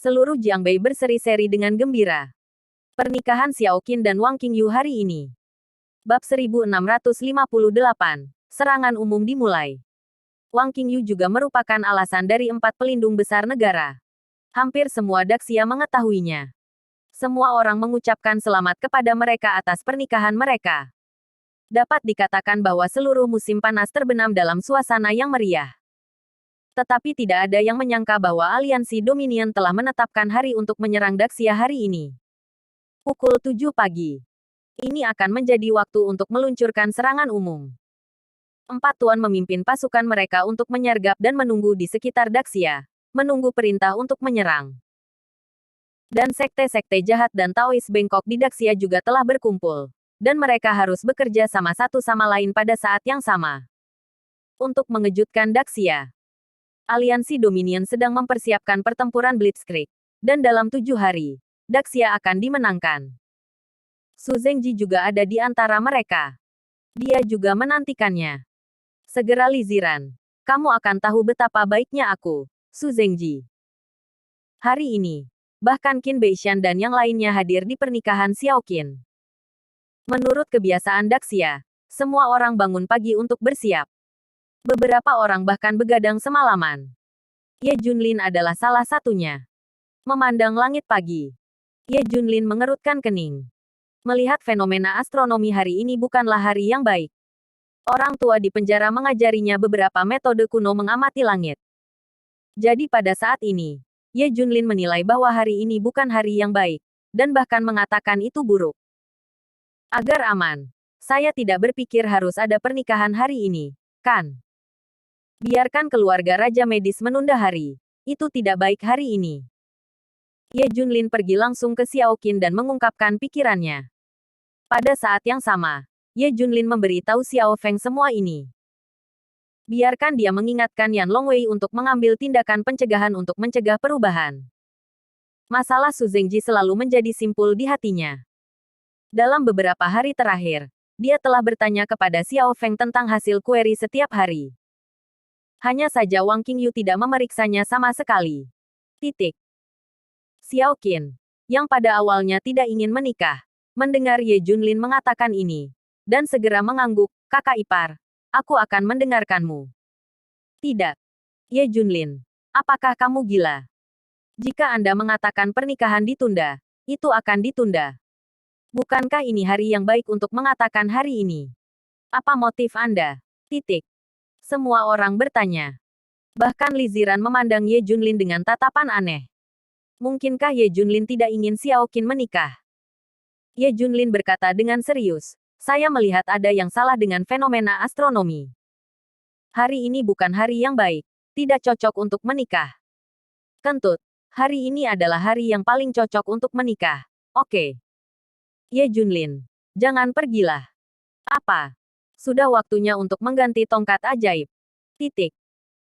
Seluruh Jiangbei berseri-seri dengan gembira. Pernikahan Xiao Qin dan Wang Qingyu hari ini. Bab 1658, serangan umum dimulai. Wang Qingyu juga merupakan alasan dari 4 pelindung besar negara. Hampir semua Daxia mengetahuinya. Semua orang mengucapkan selamat kepada mereka atas pernikahan mereka. Dapat dikatakan bahwa seluruh musim panas terbenam dalam suasana yang meriah. Tetapi tidak ada yang menyangka bahwa aliansi Dominion telah menetapkan hari untuk menyerang Daxia hari ini. Pukul 7 pagi. Ini akan menjadi waktu untuk meluncurkan serangan umum. 4 tuan memimpin pasukan mereka untuk menyergap dan menunggu di sekitar Daxia, menunggu perintah untuk menyerang. Dan sekte-sekte jahat dan Taois bengkok di Daxia juga telah berkumpul, dan mereka harus bekerja sama satu sama lain pada saat yang sama. Untuk mengejutkan Daxia, aliansi Dominion sedang mempersiapkan pertempuran Blitzkrieg, dan dalam 7 hari, Daxia akan dimenangkan. Su Zengji juga ada di antara mereka. Dia juga menantikannya. Segera Liziran. Kamu akan tahu betapa baiknya aku, Su Zengji. Hari ini, bahkan Qin Beishan dan yang lainnya hadir di pernikahan Xiao Qin. Menurut kebiasaan Daxia, semua orang bangun pagi untuk bersiap. Beberapa orang bahkan begadang semalaman. Ye Junlin adalah salah satunya. Memandang langit pagi, Ye Junlin mengerutkan kening. Melihat fenomena astronomi hari ini bukanlah hari yang baik. Orang tua di penjara mengajarinya beberapa metode kuno mengamati langit. Jadi pada saat ini, Ye Junlin menilai bahwa hari ini bukan hari yang baik, dan bahkan mengatakan itu buruk. Agar aman, saya tidak berpikir harus ada pernikahan hari ini, kan? Biarkan keluarga Raja Medis menunda hari. Itu tidak baik hari ini. Ye Junlin pergi langsung ke Xiao Qin dan mengungkapkan pikirannya. Pada saat yang sama, Ye Junlin memberi tahu Xiao Feng semua ini. Biarkan dia mengingatkan Yan Longwei untuk mengambil tindakan pencegahan untuk mencegah perubahan. Masalah Su Zengji selalu menjadi simpul di hatinya. Dalam beberapa hari terakhir, dia telah bertanya kepada Xiao Feng tentang hasil kueri setiap hari. Hanya saja Wang Qingyu tidak memeriksanya sama sekali. Titik. Xiao Qin, yang pada awalnya tidak ingin menikah, mendengar Ye Junlin mengatakan ini, dan segera mengangguk, kakak ipar, aku akan mendengarkanmu. Tidak. Ye Junlin, apakah kamu gila? Jika Anda mengatakan pernikahan ditunda, itu akan ditunda. Bukankah ini hari yang baik untuk mengatakan hari ini? Apa motif Anda? Titik. Semua orang bertanya. Bahkan Liziran memandang Ye Junlin dengan tatapan aneh. Mungkinkah Ye Junlin tidak ingin Xiao Qin menikah? Ye Junlin berkata dengan serius. Saya melihat ada yang salah dengan fenomena astronomi. Hari ini bukan hari yang baik. Tidak cocok untuk menikah. Kentut. Hari ini adalah hari yang paling cocok untuk menikah. Oke. Ye Junlin. Jangan pergilah. Apa? Sudah waktunya untuk mengganti tongkat ajaib. Titik.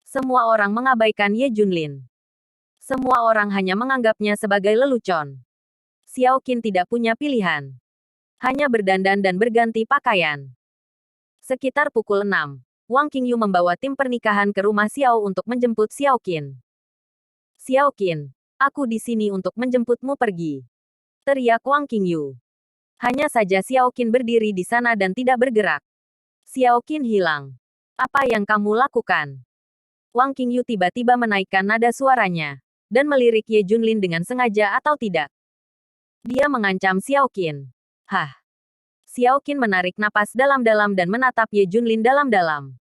Semua orang mengabaikan Ye Junlin. Semua orang hanya menganggapnya sebagai lelucon. Xiao Qin tidak punya pilihan. Hanya berdandan dan berganti pakaian. Sekitar pukul 6, Wang Qingyu membawa tim pernikahan ke rumah Xiao untuk menjemput Xiao Qin. Xiao Qin, aku di sini untuk menjemputmu pergi. Teriak Wang Qingyu. Hanya saja Xiao Qin berdiri di sana dan tidak bergerak. Xiao Qin hilang. Apa yang kamu lakukan? Wang Qingyu tiba-tiba menaikkan nada suaranya dan melirik Ye Junlin dengan sengaja atau tidak. Dia mengancam Xiao Qin. Hah. Xiao Qin menarik napas dalam-dalam dan menatap Ye Junlin dalam-dalam.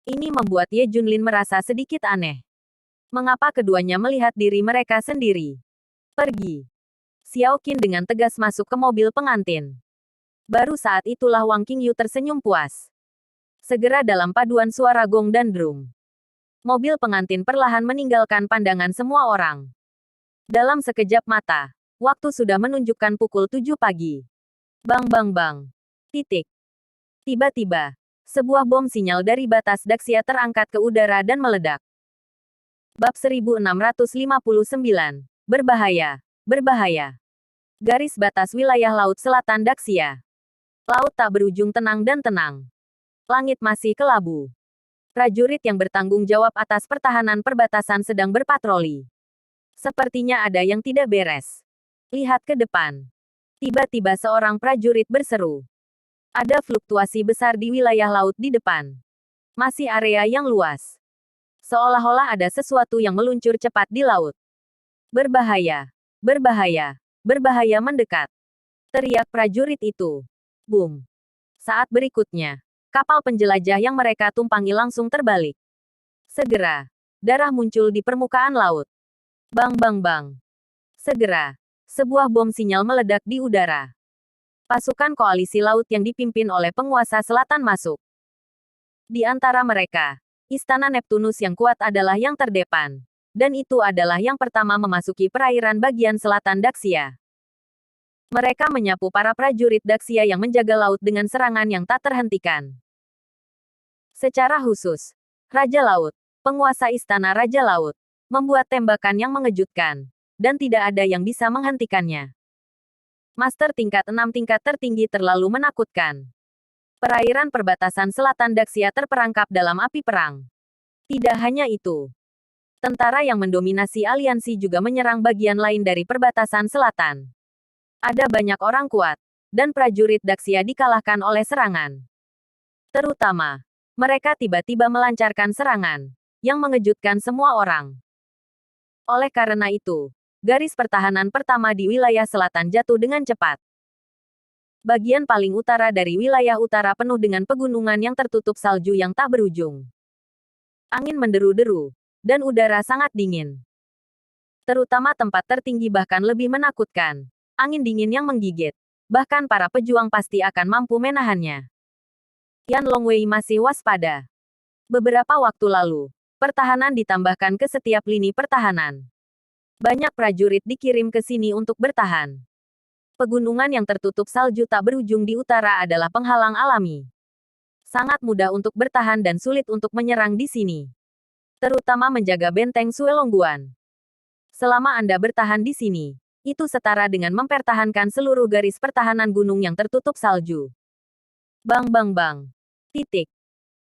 Ini membuat Ye Junlin merasa sedikit aneh. Mengapa keduanya melihat diri mereka sendiri? Pergi. Xiao Qin dengan tegas masuk ke mobil pengantin. Baru saat itulah Wang Qingyu tersenyum puas. Segera dalam paduan suara gong dan drum, mobil pengantin perlahan meninggalkan pandangan semua orang. Dalam sekejap mata, waktu sudah menunjukkan pukul 7 pagi. Bang bang bang. Titik. Tiba-tiba, sebuah bom sinyal dari batas Daxia terangkat ke udara dan meledak. Bab 1659. Berbahaya. Berbahaya. Garis batas wilayah Laut Selatan Daxia. Laut tak berujung tenang dan tenang. Langit masih kelabu. Prajurit yang bertanggung jawab atas pertahanan perbatasan sedang berpatroli. Sepertinya ada yang tidak beres. Lihat ke depan. Tiba-tiba seorang prajurit berseru. Ada fluktuasi besar di wilayah laut di depan. Masih area yang luas. Seolah-olah ada sesuatu yang meluncur cepat di laut. Berbahaya. Berbahaya. Berbahaya mendekat. Teriak prajurit itu. Boom. Saat berikutnya, kapal penjelajah yang mereka tumpangi langsung terbalik. Segera, darah muncul di permukaan laut. Bang bang bang. Segera, sebuah bom sinyal meledak di udara. Pasukan koalisi laut yang dipimpin oleh penguasa selatan masuk. Di antara mereka, Istana Neptunus yang kuat adalah yang terdepan. Dan itu adalah yang pertama memasuki perairan bagian selatan Daxia. Mereka menyapu para prajurit Daxia yang menjaga laut dengan serangan yang tak terhentikan. Secara khusus, Raja Laut, penguasa Istana Raja Laut, membuat tembakan yang mengejutkan, dan tidak ada yang bisa menghentikannya. Master tingkat 6 tingkat tertinggi terlalu menakutkan. Perairan perbatasan selatan Daxia terperangkap dalam api perang. Tidak hanya itu. Tentara yang mendominasi aliansi juga menyerang bagian lain dari perbatasan selatan. Ada banyak orang kuat, dan prajurit Daxia dikalahkan oleh serangan. Terutama, mereka tiba-tiba melancarkan serangan, yang mengejutkan semua orang. Oleh karena itu, garis pertahanan pertama di wilayah selatan jatuh dengan cepat. Bagian paling utara dari wilayah utara penuh dengan pegunungan yang tertutup salju yang tak berujung. Angin menderu-deru, dan udara sangat dingin. Terutama tempat tertinggi bahkan lebih menakutkan. Angin dingin yang menggigit. Bahkan para pejuang pasti akan mampu menahannya. Yan Longwei masih waspada. Beberapa waktu lalu, pertahanan ditambahkan ke setiap lini pertahanan. Banyak prajurit dikirim ke sini untuk bertahan. Pegunungan yang tertutup salju tak berujung di utara adalah penghalang alami. Sangat mudah untuk bertahan dan sulit untuk menyerang di sini. Terutama menjaga benteng Suelongguan. Selama Anda bertahan di sini, itu setara dengan mempertahankan seluruh garis pertahanan gunung yang tertutup salju. Bang bang bang. Titik.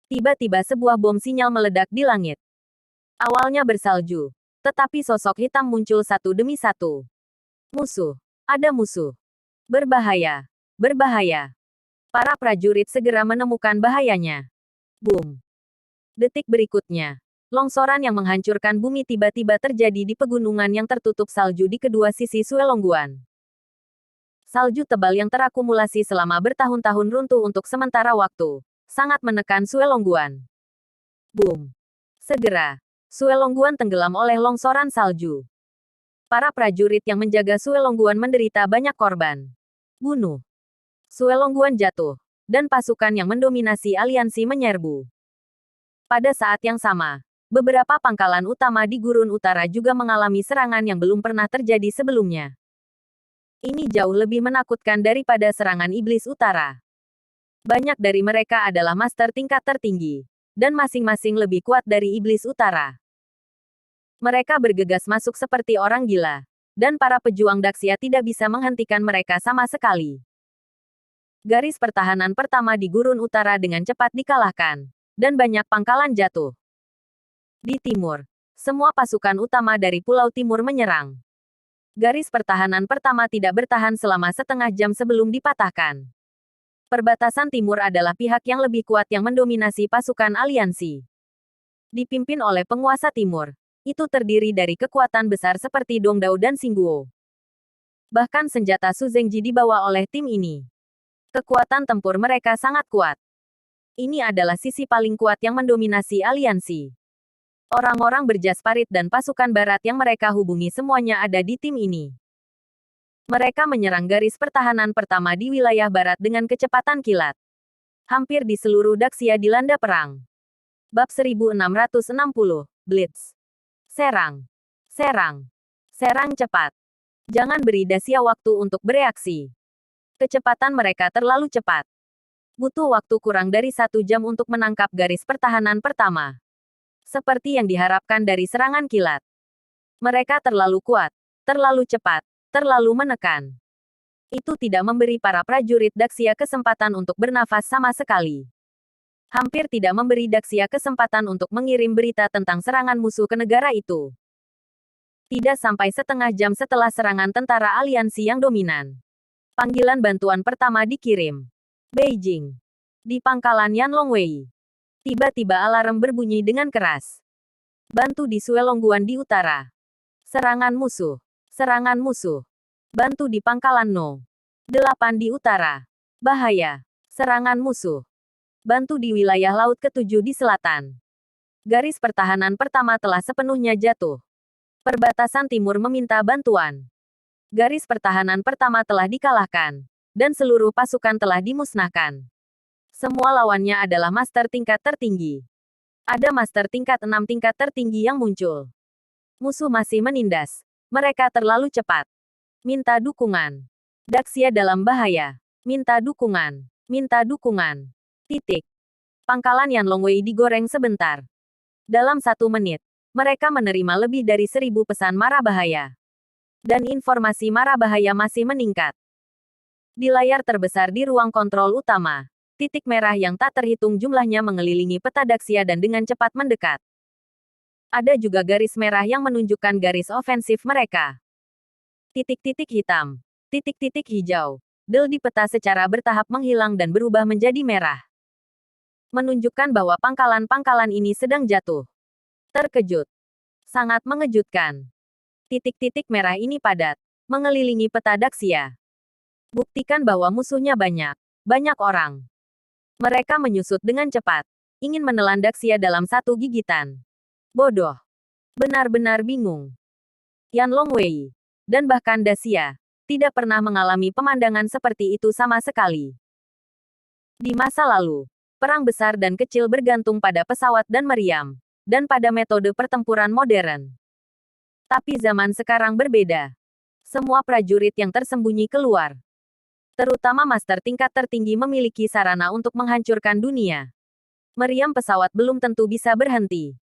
Tiba-tiba sebuah bom sinyal meledak di langit. Awalnya bersalju, tetapi sosok hitam muncul satu demi satu. Musuh. Ada musuh. Berbahaya. Berbahaya. Para prajurit segera menemukan bahayanya. Boom. Detik berikutnya, longsoran yang menghancurkan bumi tiba-tiba terjadi di pegunungan yang tertutup salju di kedua sisi Suelongguan. Salju tebal yang terakumulasi selama bertahun-tahun runtuh untuk sementara waktu, sangat menekan Suelongguan. Boom. Segera, Suelongguan tenggelam oleh longsoran salju. Para prajurit yang menjaga Suelongguan menderita banyak korban. Bunuh. Suelongguan jatuh, dan pasukan yang mendominasi aliansi menyerbu. Pada saat yang sama, beberapa pangkalan utama di Gurun Utara juga mengalami serangan yang belum pernah terjadi sebelumnya. Ini jauh lebih menakutkan daripada serangan Iblis Utara. Banyak dari mereka adalah master tingkat tertinggi, dan masing-masing lebih kuat dari Iblis Utara. Mereka bergegas masuk seperti orang gila, dan para pejuang Daxia tidak bisa menghentikan mereka sama sekali. Garis pertahanan pertama di Gurun Utara dengan cepat dikalahkan, dan banyak pangkalan jatuh. Di timur, semua pasukan utama dari Pulau Timur menyerang. Garis pertahanan pertama tidak bertahan selama setengah jam sebelum dipatahkan. Perbatasan timur adalah pihak yang lebih kuat yang mendominasi pasukan aliansi. Dipimpin oleh penguasa timur, itu terdiri dari kekuatan besar seperti Dongdao dan Xingguo. Bahkan senjata Su Zengji dibawa oleh tim ini. Kekuatan tempur mereka sangat kuat. Ini adalah sisi paling kuat yang mendominasi aliansi. Orang-orang berjas parit dan pasukan barat yang mereka hubungi semuanya ada di tim ini. Mereka menyerang garis pertahanan pertama di wilayah barat dengan kecepatan kilat. Hampir di seluruh Daxia dilanda perang. Bab 1660, Blitz. Serang. Serang. Serang cepat. Jangan beri Daxia waktu untuk bereaksi. Kecepatan mereka terlalu cepat. Butuh waktu kurang dari 1 jam untuk menangkap garis pertahanan pertama. Seperti yang diharapkan dari serangan kilat. Mereka terlalu kuat, terlalu cepat, terlalu menekan. Itu tidak memberi para prajurit Daxia kesempatan untuk bernafas sama sekali. Hampir tidak memberi Daxia kesempatan untuk mengirim berita tentang serangan musuh ke negara itu. Tidak sampai setengah jam setelah serangan tentara aliansi yang dominan. Panggilan bantuan pertama dikirim. Beijing. Di pangkalan Yanlongwei. Tiba-tiba alarm berbunyi dengan keras. Bantu di Suelongguan di utara. Serangan musuh. Serangan musuh. Bantu di pangkalan No. 8 di utara. Bahaya. Serangan musuh. Bantu di wilayah Laut ke-7 di selatan. Garis pertahanan pertama telah sepenuhnya jatuh. Perbatasan timur meminta bantuan. Garis pertahanan pertama telah dikalahkan, dan seluruh pasukan telah dimusnahkan. Semua lawannya adalah master tingkat tertinggi. Ada master tingkat 6 tingkat tertinggi yang muncul. Musuh masih menindas. Mereka terlalu cepat. Minta dukungan. Daxia dalam bahaya. Minta dukungan. Minta dukungan. Titik. Pangkalan Yanlongwei digoreng sebentar. Dalam 1 menit, mereka menerima lebih dari 1000 pesan mara bahaya. Dan informasi mara bahaya masih meningkat. Di layar terbesar di ruang kontrol utama, titik merah yang tak terhitung jumlahnya mengelilingi peta Daxia dan dengan cepat mendekat. Ada juga garis merah yang menunjukkan garis ofensif mereka. Titik-titik hitam, titik-titik hijau, del di peta secara bertahap menghilang dan berubah menjadi merah. Menunjukkan bahwa pangkalan-pangkalan ini sedang jatuh. Terkejut. Sangat mengejutkan. Titik-titik merah ini padat, mengelilingi peta Daxia. Buktikan bahwa musuhnya banyak. Banyak orang. Mereka menyusut dengan cepat. Ingin menelan Daxia dalam 1 gigitan. Bodoh. Benar-benar bingung. Yanlongwei. Dan bahkan Daxia. Tidak pernah mengalami pemandangan seperti itu sama sekali. Di masa lalu, perang besar dan kecil bergantung pada pesawat dan meriam. Dan pada metode pertempuran modern. Tapi zaman sekarang berbeda. Semua prajurit yang tersembunyi keluar. Terutama master tingkat tertinggi memiliki sarana untuk menghancurkan dunia. Meriam pesawat belum tentu bisa berhenti.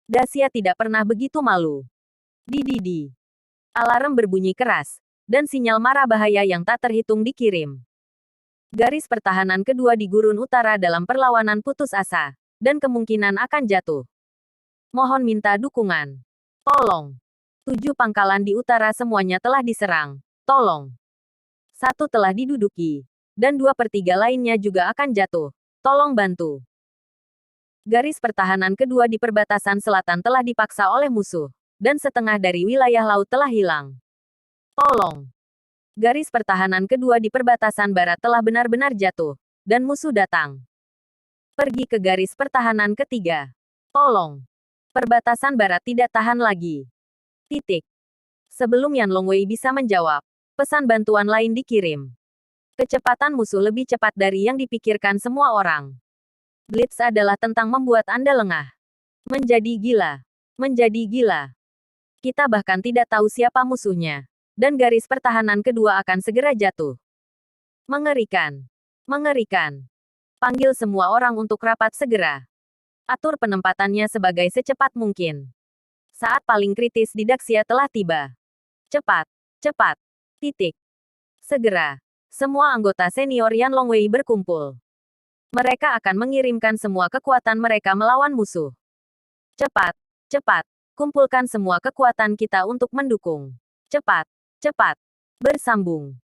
Daxia tidak pernah begitu malu. Dididi. Alarm berbunyi keras, dan sinyal mara bahaya yang tak terhitung dikirim. Garis pertahanan kedua di Gurun Utara dalam perlawanan putus asa, dan kemungkinan akan jatuh. Mohon minta dukungan. Tolong. 7 pangkalan di utara semuanya telah diserang. Tolong. 1 telah diduduki. Dan 2/3 lainnya juga akan jatuh. Tolong bantu. Garis pertahanan kedua di perbatasan selatan telah dipaksa oleh musuh. Dan setengah dari wilayah laut telah hilang. Tolong. Garis pertahanan kedua di perbatasan barat telah benar-benar jatuh. Dan musuh datang. Pergi ke garis pertahanan ketiga. Tolong. Perbatasan barat tidak tahan lagi. Titik. Sebelum Yanlongwei bisa menjawab, pesan bantuan lain dikirim. Kecepatan musuh lebih cepat dari yang dipikirkan semua orang. Blitz adalah tentang membuat Anda lengah. Menjadi gila. Menjadi gila. Kita bahkan tidak tahu siapa musuhnya. Dan garis pertahanan kedua akan segera jatuh. Mengerikan. Mengerikan. Panggil semua orang untuk rapat segera. Atur penempatannya sebagai secepat mungkin. Saat paling kritis di Daxia telah tiba. Cepat. Cepat. Titik. Segera. Semua anggota senior Yan Longwei berkumpul. Mereka akan mengirimkan semua kekuatan mereka melawan musuh. Cepat. Cepat. Kumpulkan semua kekuatan kita untuk mendukung. Cepat. Cepat. Bersambung.